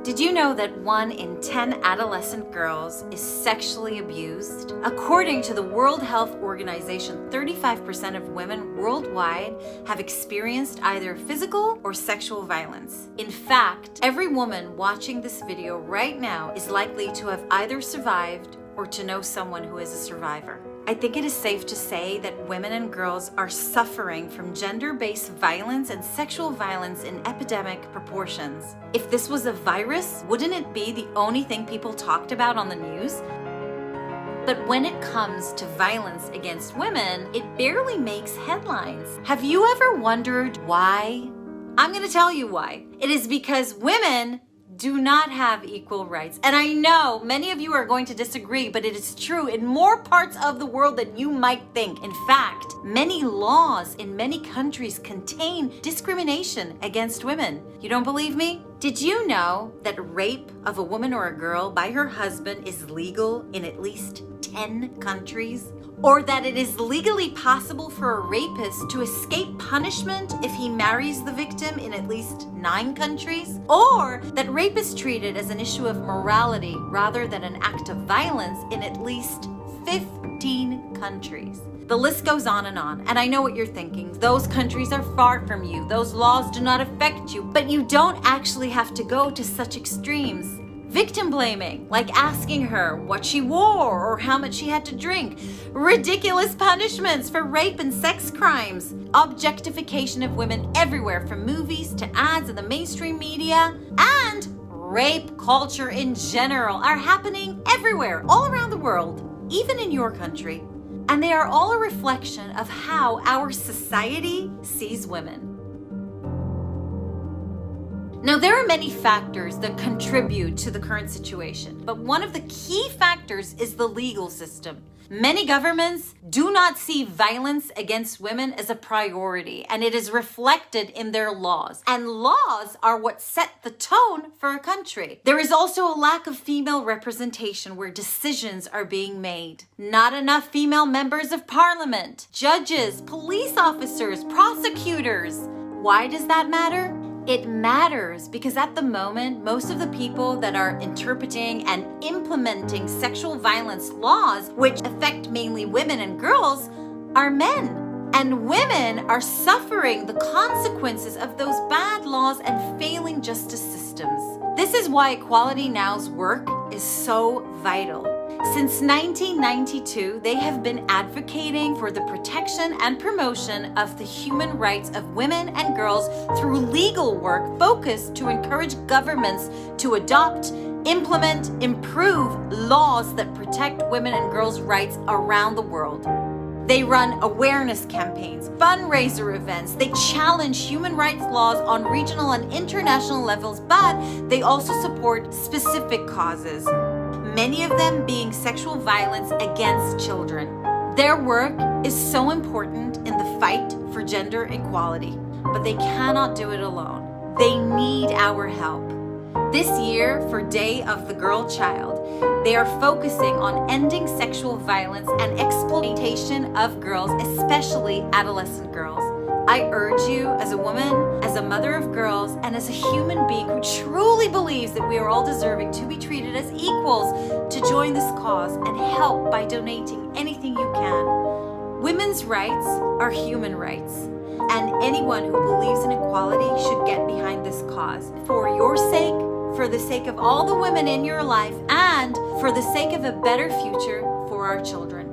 Did you know that 1 in 10 adolescent girls is sexually abused? According to the World Health Organization, 35% of women worldwide have experienced either physical or sexual violence. In fact, every woman watching this video right now is likely to have either survived or to know someone who is a survivor. I think it is safe to say that women and girls are suffering from gender-based violence and sexual violence in epidemic proportions. If this was a virus, wouldn't it be the only thing people talked about on the news? But when it comes to violence against women, it barely makes headlines. Have you ever wondered why? I'm going to tell you why. It is because women do not have equal rights. And I know many of you are going to disagree, but it is true in more parts of the world than you might think. In fact, many laws in many countries contain discrimination against women. You don't believe me? Did you know that rape of a woman or a girl by her husband is legal in at least 10 countries? Or that it is legally possible for a rapist to escape punishment if he marries the victim in at least 9 countries? Or that rape is treated as an issue of morality rather than an act of violence in at least 15 countries. The list goes on, and I know what you're thinking. Those countries are far from you. Those laws do not affect you. But you don't actually have to go to such extremes. Victim blaming, like asking her what she wore or how much she had to drink. Ridiculous punishments for rape and sex crimes. Objectification of women everywhere, from movies to ads in the mainstream media. And rape culture in general are happening everywhere, all around the world, even in your country. And they are all a reflection of how our society sees women. Now, there are many factors that contribute to the current situation, but one of the key factors is the legal system. Many governments do not see violence against women as a priority, and it is reflected in their laws. And laws are what set the tone for a country. There is also a lack of female representation where decisions are being made. Not enough female members of parliament, judges, police officers, prosecutors. Why does that matter? It matters because at the moment, most of the people that are interpreting and implementing sexual violence laws, which affect mainly women and girls, are men. And women are suffering the consequences of those bad laws and failing justice systems. This is why Equality Now's work is so vital. Since 1992, they have been advocating for the protection and promotion of the human rights of women and girls through legal work focused to encourage governments to adopt, implement, improve laws that protect women and girls' rights around the world. They run awareness campaigns, fundraiser events. They challenge human rights laws on regional and international levels, but they also support specific causes, many of them being sexual violence against children. Their work is so important in the fight for gender equality, but they cannot do it alone. They need our help. This year, for Day of the Girl Child, they are focusing on ending sexual violence and exploitation of girls, especially adolescent girls. I urge you, as a woman, as a mother of girls, and as a human being who truly believes that we are all deserving to be treated as equals, to join this cause and help by donating anything you can. Women's rights are human rights, and anyone who believes in equality should get behind this cause. For your sake, for the sake of all the women in your life, and for the sake of a better future for our children.